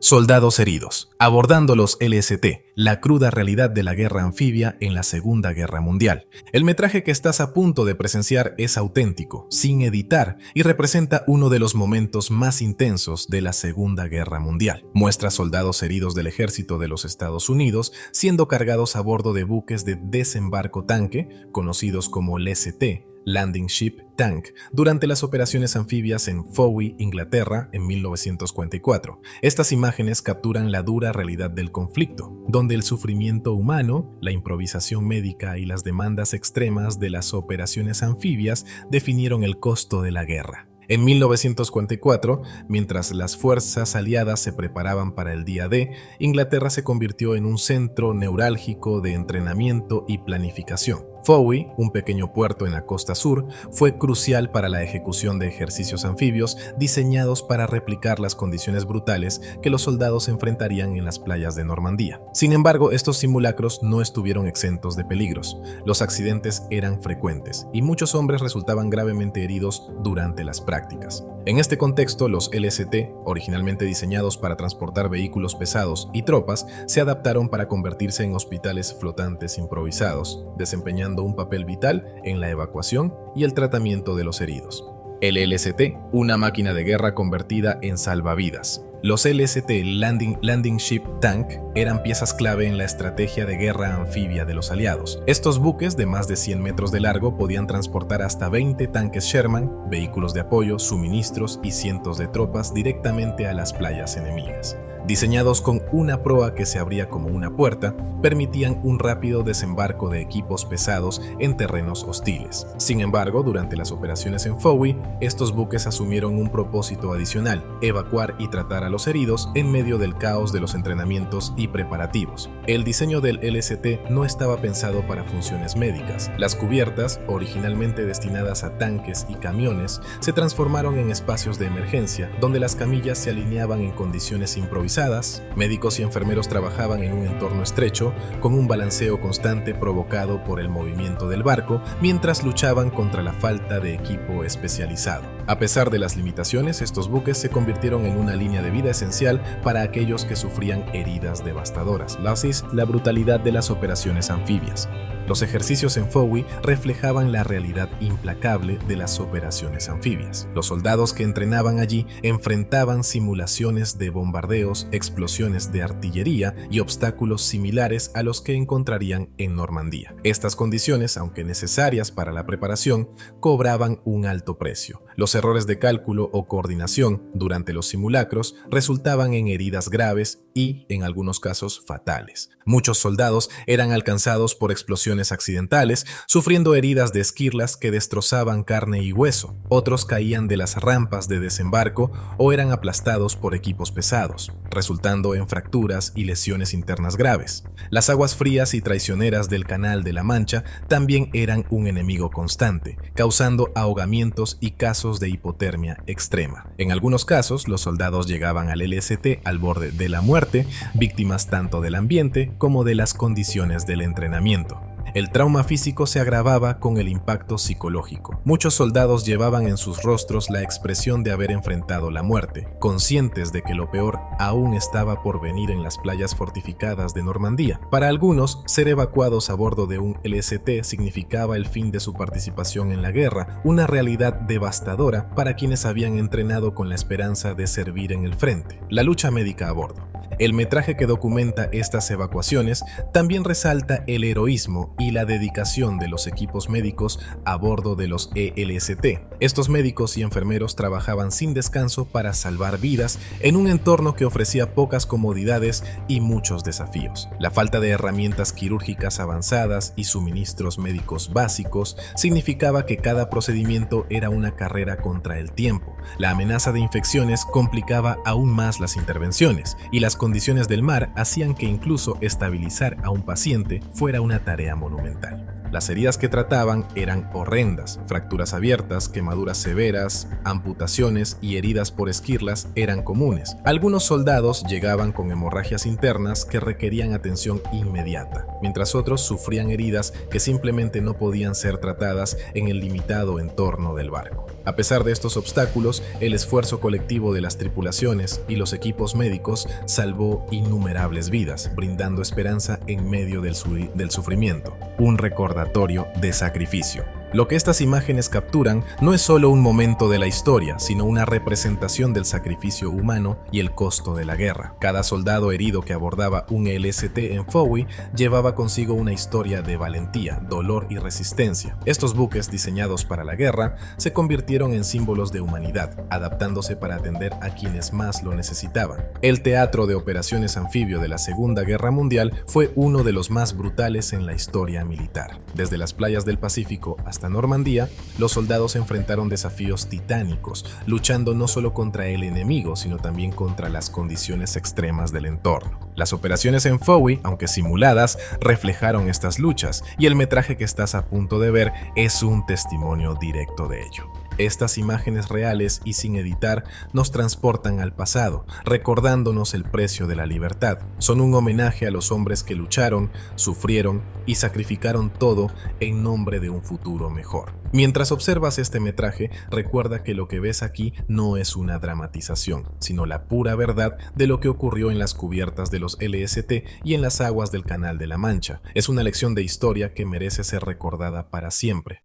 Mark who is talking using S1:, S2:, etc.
S1: Soldados heridos, abordando los LST, la cruda realidad de la guerra anfibia en la Segunda Guerra Mundial. El metraje que estás a punto de presenciar es auténtico, sin editar, y representa uno de los momentos más intensos de la Segunda Guerra Mundial. Muestra soldados heridos del ejército de los Estados Unidos siendo cargados a bordo de buques de desembarco tanque, conocidos como LST, Landing Ship Tank, durante las operaciones anfibias en Fowey, Inglaterra, en 1944. Estas imágenes capturan la dura realidad del conflicto, donde el sufrimiento humano, la improvisación médica y las demandas extremas de las operaciones anfibias definieron el costo de la guerra. En 1944, mientras las fuerzas aliadas se preparaban para el día D, Inglaterra se convirtió en un centro neurálgico de entrenamiento y planificación. Fowey, un pequeño puerto en la costa sur, fue crucial para la ejecución de ejercicios anfibios diseñados para replicar las condiciones brutales que los soldados enfrentarían en las playas de Normandía. Sin embargo, estos simulacros no estuvieron exentos de peligros. Los accidentes eran frecuentes y muchos hombres resultaban gravemente heridos durante las prácticas. En este contexto, los LST, originalmente diseñados para transportar vehículos pesados y tropas, se adaptaron para convertirse en hospitales flotantes improvisados, desempeñando un papel vital en la evacuación y el tratamiento de los heridos. El LST, una máquina de guerra convertida en salvavidas. Los LST Landing Ship Tank eran piezas clave en la estrategia de guerra anfibia de los aliados. Estos buques de más de 100 metros de largo podían transportar hasta 20 tanques Sherman, vehículos de apoyo, suministros y cientos de tropas directamente a las playas enemigas. Diseñados con una proa que se abría como una puerta, permitían un rápido desembarco de equipos pesados en terrenos hostiles. Sin embargo, durante las operaciones en Fowey, estos buques asumieron un propósito adicional: evacuar y tratar a los heridos en medio del caos de los entrenamientos y preparativos. El diseño del LST no estaba pensado para funciones médicas. Las cubiertas, originalmente destinadas a tanques y camiones, se transformaron en espacios de emergencia, donde las camillas se alineaban en condiciones improvisadas. Médicos y enfermeros trabajaban en un entorno estrecho, con un balanceo constante provocado por el movimiento del barco, mientras luchaban contra la falta de equipo especializado. A pesar de las limitaciones, estos buques se convirtieron en una línea de vida esencial para aquellos que sufrían heridas devastadoras. La brutalidad de las operaciones anfibias. Los ejercicios en Fowey reflejaban la realidad implacable de las operaciones anfibias. Los soldados que entrenaban allí enfrentaban simulaciones de bombardeos, explosiones de artillería y obstáculos similares a los que encontrarían en Normandía. Estas condiciones, aunque necesarias para la preparación, cobraban un alto precio. Los errores de cálculo o coordinación durante los simulacros resultaban en heridas graves y, en algunos casos, fatales. Muchos soldados eran alcanzados por explosiones accidentales, sufriendo heridas de esquirlas que destrozaban carne y hueso. Otros caían de las rampas de desembarco o eran aplastados por equipos pesados, resultando en fracturas y lesiones internas graves. Las aguas frías y traicioneras del Canal de la Mancha también eran un enemigo constante, causando ahogamientos y casos de hipotermia extrema. En algunos casos, los soldados llegaban al LST al borde de la muerte, víctimas tanto del ambiente como de las condiciones del entrenamiento. El trauma físico se agravaba con el impacto psicológico. Muchos soldados llevaban en sus rostros la expresión de haber enfrentado la muerte, conscientes de que lo peor aún estaba por venir en las playas fortificadas de Normandía. Para algunos, ser evacuados a bordo de un LST significaba el fin de su participación en la guerra, una realidad devastadora para quienes habían entrenado con la esperanza de servir en el frente. La lucha médica a bordo. El metraje que documenta estas evacuaciones también resalta el heroísmo y la dedicación de los equipos médicos a bordo de los ELST. Estos médicos y enfermeros trabajaban sin descanso para salvar vidas en un entorno que ofrecía pocas comodidades y muchos desafíos. La falta de herramientas quirúrgicas avanzadas y suministros médicos básicos significaba que cada procedimiento era una carrera contra el tiempo. La amenaza de infecciones complicaba aún más las intervenciones, y las condiciones del mar hacían que incluso estabilizar a un paciente fuera una tarea monumental. Las heridas que trataban eran horrendas: fracturas abiertas, quemaduras severas, amputaciones y heridas por esquirlas eran comunes. Algunos soldados llegaban con hemorragias internas que requerían atención inmediata, mientras otros sufrían heridas que simplemente no podían ser tratadas en el limitado entorno del barco. A pesar de estos obstáculos, el esfuerzo colectivo de las tripulaciones y los equipos médicos salvó innumerables vidas, brindando esperanza en medio del sufrimiento. Un recordatorio de sacrificio. Lo que estas imágenes capturan no es solo un momento de la historia, sino una representación del sacrificio humano y el costo de la guerra. Cada soldado herido que abordaba un LST en Fowey llevaba consigo una historia de valentía, dolor y resistencia. Estos buques diseñados para la guerra se convirtieron en símbolos de humanidad, adaptándose para atender a quienes más lo necesitaban. El teatro de operaciones anfibio de la Segunda Guerra Mundial fue uno de los más brutales en la historia militar. Desde las playas del Pacífico hasta Normandía, los soldados enfrentaron desafíos titánicos, luchando no solo contra el enemigo, sino también contra las condiciones extremas del entorno. Las operaciones en Fowey, aunque simuladas, reflejaron estas luchas, y el metraje que estás a punto de ver es un testimonio directo de ello. Estas imágenes reales y sin editar nos transportan al pasado, recordándonos el precio de la libertad. Son un homenaje a los hombres que lucharon, sufrieron y sacrificaron todo en nombre de un futuro mejor. Mientras observas este metraje, recuerda que lo que ves aquí no es una dramatización, sino la pura verdad de lo que ocurrió en las cubiertas de los LST y en las aguas del Canal de la Mancha. Es una lección de historia que merece ser recordada para siempre.